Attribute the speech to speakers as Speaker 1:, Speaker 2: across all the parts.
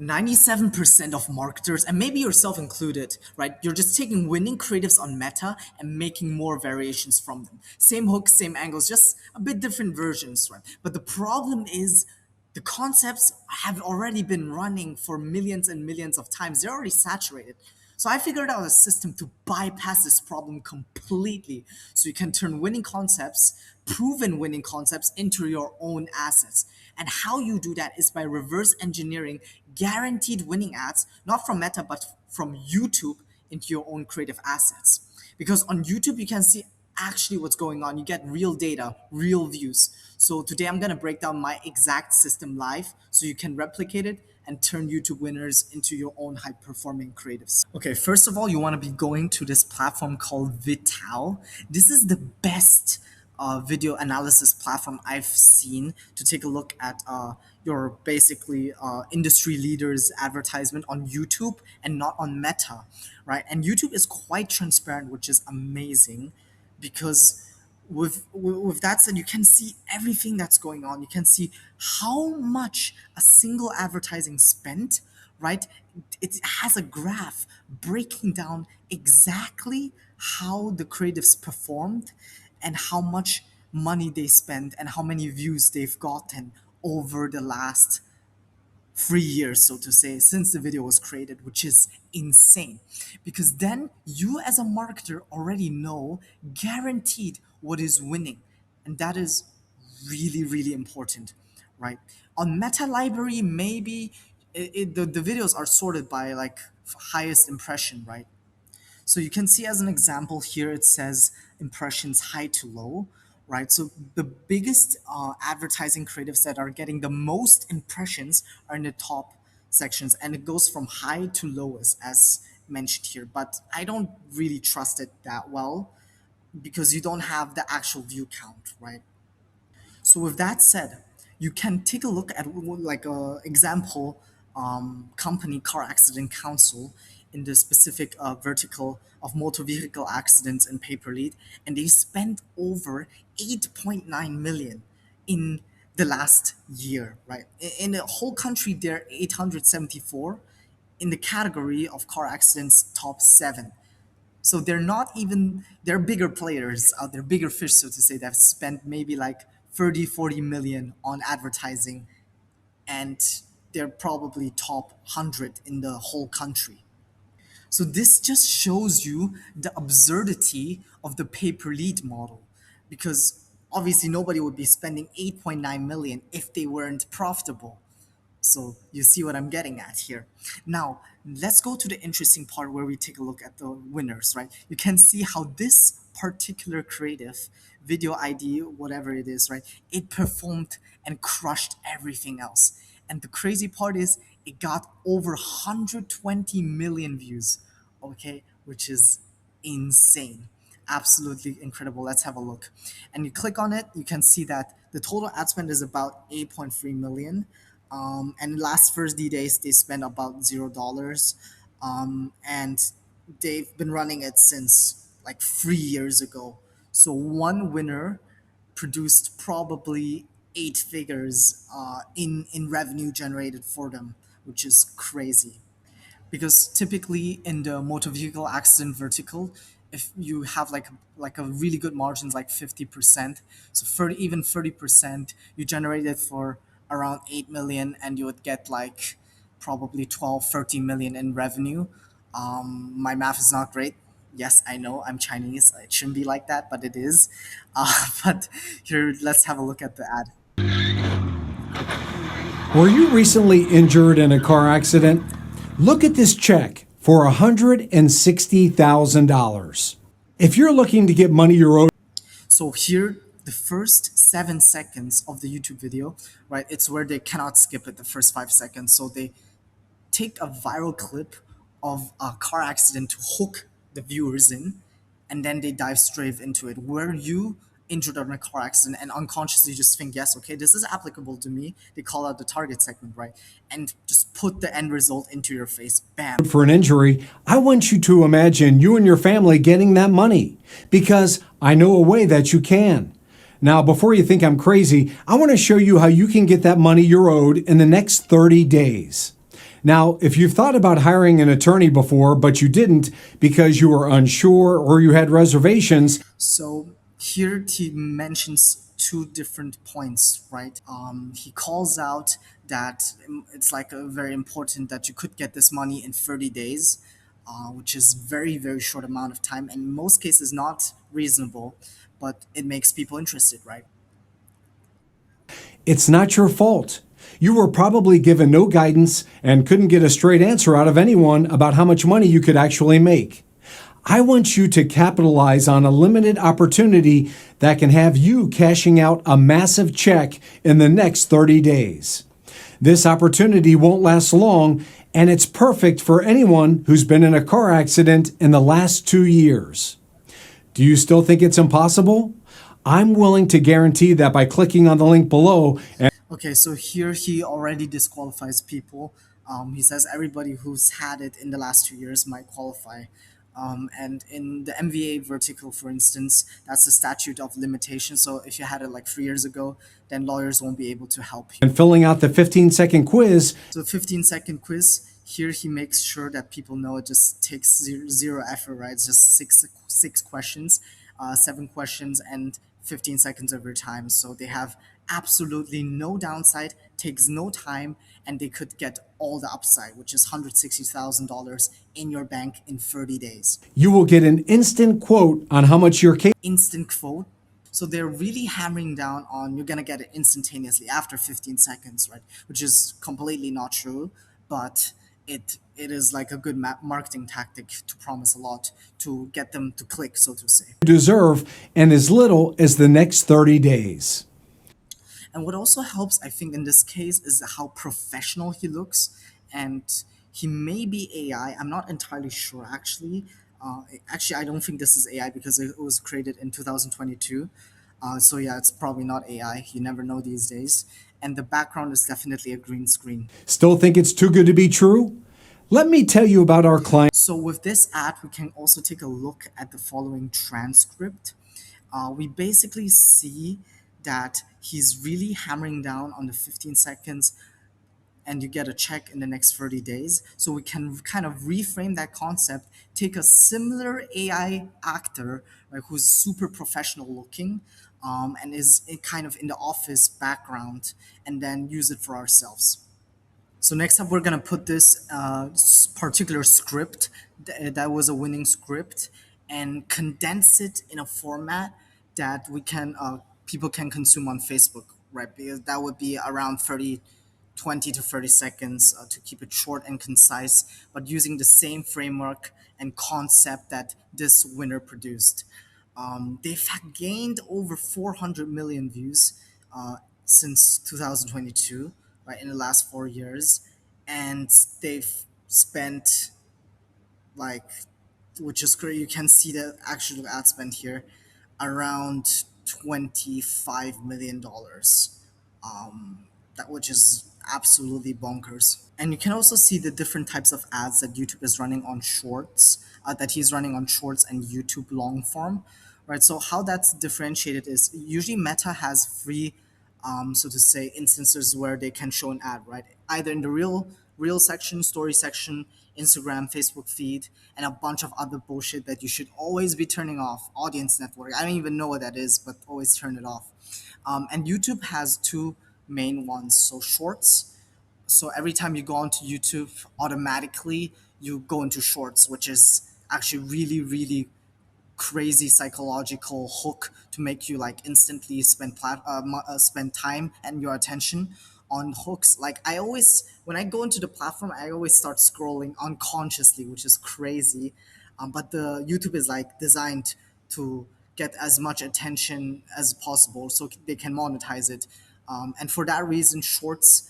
Speaker 1: 97% of marketers, and maybe yourself included, right? You're just taking winning creatives on Meta and making more variations from them. Same hooks, same angles, just a bit different versions, right? But the problem is the concepts have already been running for millions and millions of times. They're already saturated. So I figured out a system to bypass this problem completely so you can turn winning concepts, proven winning concepts, into your own assets. And how you do that is by reverse engineering guaranteed winning ads, not from Meta, but from YouTube into your own creative assets. Because on YouTube, you can see actually what's going on. You get real data, real views. So today I'm going to break down my exact system live so you can replicate it and turn YouTube winners into your own high performing creatives. Okay, first of all, you want to be going to this platform called Vital. This is the best video analysis platform I've seen to take a look at your basically industry leaders advertisement on YouTube and not on Meta, right? And YouTube is quite transparent, which is amazing because with that said, you can see everything that's going on. You can see how much a single advertising spent, right? It has a graph breaking down exactly how the creatives performed and how much money they spent and how many views they've gotten over the last 3 years, so to say, since the video was created, which is insane. Because then you, as a marketer, already know guaranteed what is winning. And that is really, really important, right? On Meta Library, maybe the videos are sorted by like highest impression, right? So you can see as an example here, it says impressions high to low, right? So the biggest advertising creatives that are getting the most impressions are in the top sections, and it goes from high to lowest as mentioned here. But I don't really trust it that well because you don't have the actual view count, right? So with that said, you can take a look at like a example company car accident council in the specific vertical of motor vehicle accidents and paper lead, and they spent over 8.9 million in the last year, right? In the whole country, they're 874 in the category of car accidents top seven. So they're not even, they're bigger players out there, bigger fish, so to say, that have spent maybe like 30, 40 million on advertising, and they're probably top 100 in the whole country. So this just shows you the absurdity of the pay-per-lead model, because obviously nobody would be spending 8.9 million if they weren't profitable. So you see what I'm getting at here. Now, let's go to the interesting part where we take a look at the winners, right? You can see how this particular creative video ID, whatever it is, right? It performed and crushed everything else. And the crazy part is it got over 120 million views, okay? Which is insane. Absolutely incredible. Let's have a look. And you click on it, you can see that the total ad spend is about 8.3 million. And last Thursday days they spent about $0. And they've been running it since like 3 years ago. So one winner produced probably 8 figures in revenue generated for them, which is crazy. Because typically in the motor vehicle accident vertical, if you have like a really good margins like 50%, so 30, even 30%, you generate it for around 8 million and you would get like probably 12, 13 million in revenue. My math is not great. Yes, I know I'm Chinese, it shouldn't be like that, but it is. But here, let's have a look at the ad.
Speaker 2: Were you recently injured in a car accident? Look at this check for $160,000. If you're looking to get money you're owed.
Speaker 1: So here, the first 7 seconds of the YouTube video, right? It's where they cannot skip it, the first 5 seconds. So they take a viral clip of a car accident to hook the viewers in, and then they dive straight into it. Were you injured in a car accident and unconsciously just think, yes, okay, this is applicable to me? They call out the target segment, right? And just put the end result into your face. Bam.
Speaker 2: For an injury, I want you to imagine you and your family getting that money, because I know a way that you can. Now, before you think I'm crazy, I want to show you how you can get that money you're owed in the next 30 days. Now, if you've thought about hiring an attorney before, but you didn't because you were unsure or you had reservations,
Speaker 1: So here he mentions two different points, right? He calls out that it's like a very important that you could get this money in 30 days, which is very, very short amount of time, and in most cases not reasonable, but it makes people interested, right?
Speaker 2: it's not your fault. You were probably given no guidance and couldn't get a straight answer out of anyone about how much money you could actually make. I want you to capitalize on a limited opportunity that can have you cashing out a massive check in the next 30 days. This opportunity won't last long, and it's perfect for anyone who's been in a car accident in the last 2 years. Do you still think it's impossible? I'm willing to guarantee that by clicking on the link below and
Speaker 1: Okay, so here he already disqualifies people. He says everybody who's had it in the last 2 years might qualify. And in the MVA vertical, for instance, that's the statute of limitation. So if you had it like 3 years ago, then lawyers won't be able to help you.
Speaker 2: filling out the 15-second quiz,
Speaker 1: So 15-second quiz. Here he makes sure that people know it just takes zero effort, right? It's just six questions, 7 questions, and 15 seconds of your time. So they have absolutely no downside, takes no time, and they could get all the upside, which is $160,000 in your bank in 30 days.
Speaker 2: you will get an instant quote on how much your case
Speaker 1: Instant quote. So they're really hammering down on you're gonna get it instantaneously after 15 seconds, right? Which is completely not true, but it is like a good marketing tactic to promise a lot to get them to click, so to say.
Speaker 2: deserve in as little as the next 30 days.
Speaker 1: And what also helps, I think, in this case is how professional he looks. And he may be AI. I'm not entirely sure, actually. Actually, I don't think this is AI because it was created in 2022. So, yeah, it's probably not AI. You never know these days. And the background is definitely a green screen.
Speaker 2: Still think it's too good to be true? Let me tell you about our client.
Speaker 1: So, with this ad, we can also take a look at the following transcript. We basically see that he's really hammering down on the 15 seconds and you get a check in the next 30 days. So we can kind of reframe that concept, take a similar AI actor, right, who's super professional looking, and is kind of in the office background, and then use it for ourselves. So next up, we're gonna put this particular script that was a winning script and condense it in a format that we can people can consume on Facebook, right? Because that would be around 20 to 30 seconds to keep it short and concise, but using the same framework and concept that this winner produced. They've gained over 400 million views since 2022, right, in the last 4 years, and they've spent like, which is great. You can see the actual ad spend here, around $25 million. That which is absolutely bonkers. And you can also see the different types of ads that YouTube is running on Shorts, that he's running on Shorts and YouTube long form, right? So how that's differentiated is usually Meta has free, so to say, instances where they can show an ad, right? Either in the real section, story section, Instagram, Facebook feed, and a bunch of other bullshit that you should always be turning off. Audience network. I don't even know what that is, but always turn it off. And YouTube has two main ones. So Shorts. So every time you go onto YouTube, automatically you go into Shorts, which is actually really, really crazy psychological hook to make you like instantly spend time and your attention on hooks. Like I always, when I go into the platform, I always start scrolling unconsciously, which is crazy. But the YouTube is like designed to get as much attention as possible so they can monetize it. And for that reason, Shorts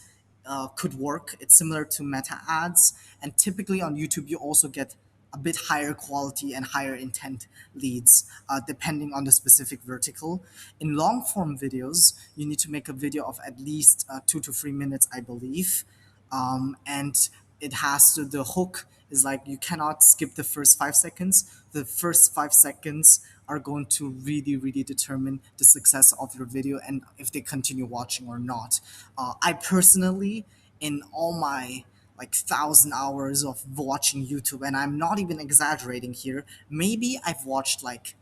Speaker 1: could work. It's similar to Meta ads, and typically on YouTube, you also get a bit higher quality and higher intent leads, depending on the specific vertical. In long form videos, you need to make a video of at least 2 to 3 minutes, I believe, and it has to. The hook is like you cannot skip the first 5 seconds. The first 5 seconds are going to really, really determine the success of your video and if they continue watching or not. I personally, in all my like 1,000 hours of watching YouTube, and I'm not even exaggerating here. Maybe I've watched like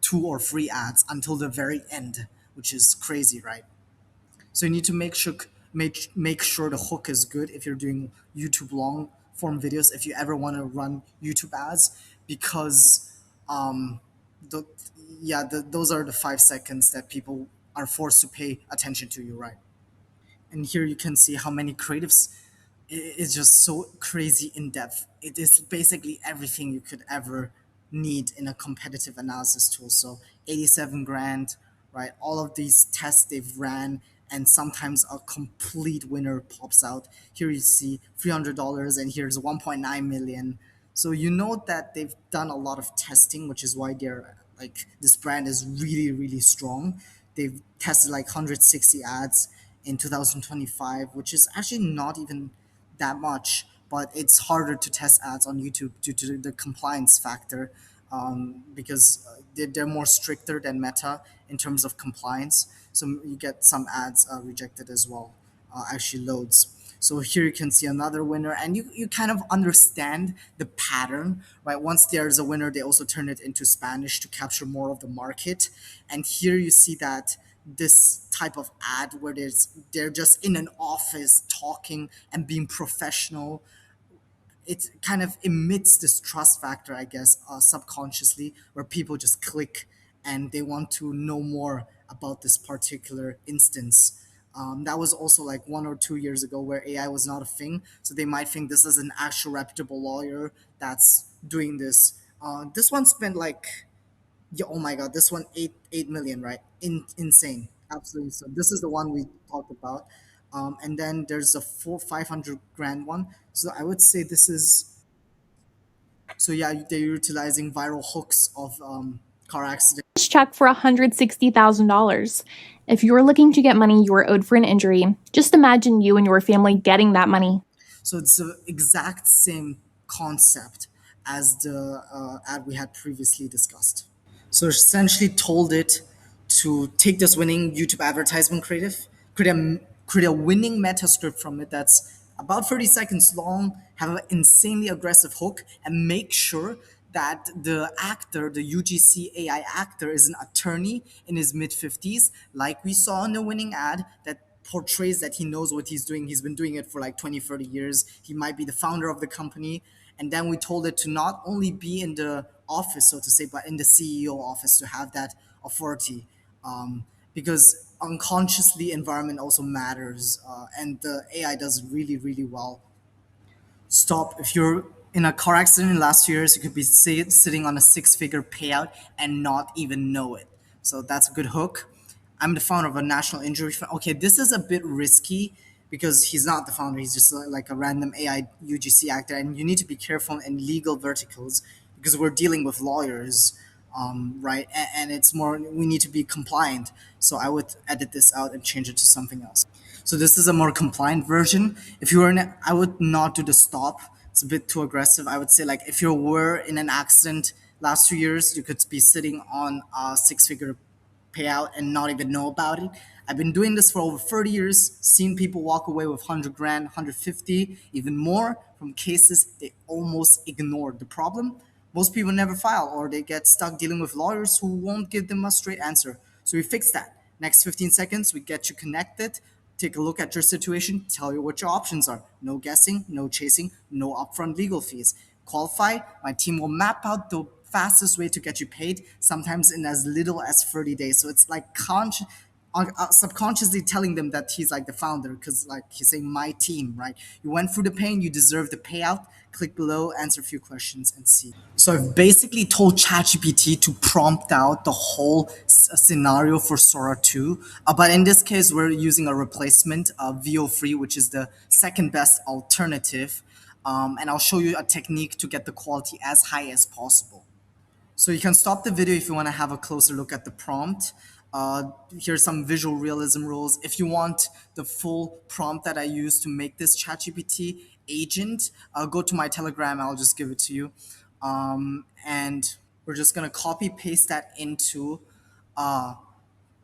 Speaker 1: 2 or 3 ads until the very end, which is crazy, right? So you need to make sure the hook is good if you're doing YouTube long form videos. If you ever want to run YouTube ads, because the those are the 5 seconds that people are forced to pay attention to you, right? And here you can see how many creatives is just so crazy in depth. It is basically everything you could ever need in a competitive analysis tool. So 87 grand, right? All of these tests they've ran, and sometimes a complete winner pops out. Here you see $300, and here's 1.9 million. So you know that they've done a lot of testing, which is why they're like this brand is really, really strong. They've tested like 160 ads in 2025, which is actually not even that much, but it's harder to test ads on YouTube due to the compliance factor, because they're more stricter than Meta in terms of compliance. So you get some ads rejected as well, actually loads. So here you can see another winner, and you kind of understand the pattern, right? Once there's a winner, they also turn it into Spanish to capture more of the market. And here you see that this type of ad where they're just in an office talking and being professional, it kind of emits this trust factor, I guess, subconsciously, where people just click and they want to know more about this particular instance. That was also like 1 or 2 years ago where AI was not a thing, so they might think this is an actual reputable lawyer that's doing this. This one spent like, yeah, oh my god, this one 8 million, right? Insane, absolutely. So this is the one we talked about, and then there's a 500 grand one. So I would say this is, so yeah, they're utilizing viral hooks of car accidents.
Speaker 3: Check for $160,000. If you're looking to get money you were owed for an injury, just imagine you and your family getting that money.
Speaker 1: So it's the exact same concept as the ad we had previously discussed. So essentially told it to take this winning YouTube advertisement creative, create a winning meta script from it that's about 30 seconds long, have an insanely aggressive hook, and make sure that the actor, the UGC AI actor, is an attorney in his mid 50s, like we saw in the winning ad that portrays that he knows what he's doing. He's been doing it for like 20, 30 years. He might be the founder of the company. And then we told it to not only be in the office, so to say, but in the CEO office to have that authority. Because unconsciously, environment also matters. And the AI does really, really well. Stop. If you're in a car accident in the last 2 years, you could be sitting on a six-figure payout and not even know it. So that's a good hook. I'm the founder of a national injury fund. Okay, this is a bit risky because he's not the founder. He's just like a random AI UGC actor, and you need to be careful in legal verticals because we're dealing with lawyers, right? And it's more, we need to be compliant. So I would edit this out and change it to something else. So this is a more compliant version. If you were in it, I would not do the stop. It's a bit too aggressive. I would say like if you were in an accident last 2 years, you could be sitting on a six-figure payout and not even know about it. I've been doing this for over 30 years, seen people walk away with 100 grand, 150, even more from cases they almost ignored. The problem? Most people never file or they get stuck dealing with lawyers who won't give them a straight answer. So we fix that. Next 15 seconds, we get you connected, take a look at your situation, tell you what your options are. No guessing, no chasing, no upfront legal fees. Qualify, my team will map out the fastest way to get you paid, sometimes in as little as 30 days. So it's like subconsciously telling them that he's like the founder because like he's saying my team, right? You went through the pain, you deserve the payout. Click below, answer a few questions and see. So I've basically told ChatGPT to prompt out the whole scenario for Sora 2. But in this case, we're using a replacement, VO3, which is the second best alternative. And I'll show you a technique to get the quality as high as possible. So you can stop the video if you want to have a closer look at the prompt. Here's some visual realism rules. If you want the full prompt that I use to make this ChatGPT agent, go to my Telegram. I'll just give it to you. And we're just going to copy paste that into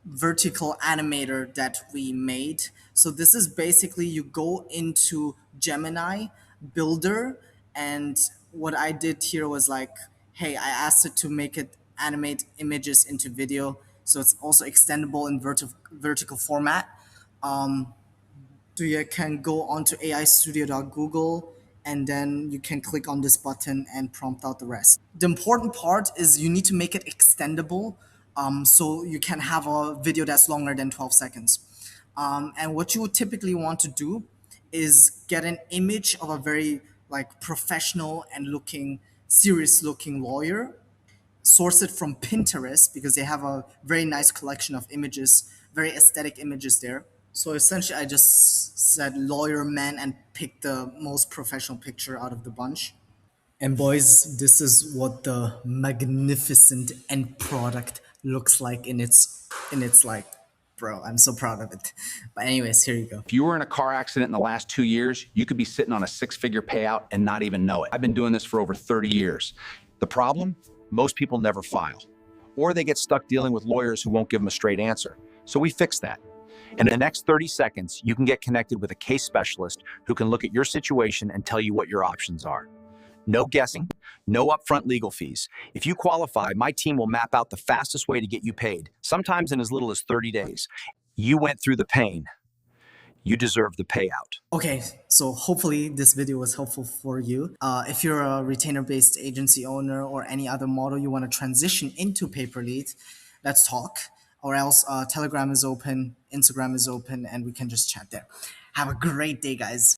Speaker 1: vertical animator that we made. So this is basically you go into Gemini, builder. And what I did here was like, hey, I asked it to make it animate images into video. So it's also extendable in vertical format. So you can go onto aistudio.google and then you can click on this button and prompt out the rest. The important part is you need to make it extendable, so you can have a video that's longer than 12 seconds. And what you would typically want to do is get an image of a very like professional and serious looking lawyer, source it from Pinterest because they have a very nice collection of images, very aesthetic images there. So essentially, I just said lawyer man and picked the most professional picture out of the bunch. And boys, this is what the magnificent end product looks like in its like, bro, I'm so proud of it. But anyways, here you go.
Speaker 4: If you were in a car accident in the last 2 years, you could be sitting on a six-figure payout and not even know it. I've been doing this for over 30 years. The problem? Most people never file, or they get stuck dealing with lawyers who won't give them a straight answer. So we fixed that. In the next 30 seconds, you can get connected with a case specialist who can look at your situation and tell you what your options are. No guessing, no upfront legal fees. If you qualify, my team will map out the fastest way to get you paid, sometimes in as little as 30 days. You went through the pain. You deserve the payout.
Speaker 1: Okay, so hopefully this video was helpful for you. If you're a retainer-based agency owner or any other model you want to transition into pay-per-lead, let's talk. Or else Telegram is open, Instagram is open, and we can just chat there. Have a great day, guys.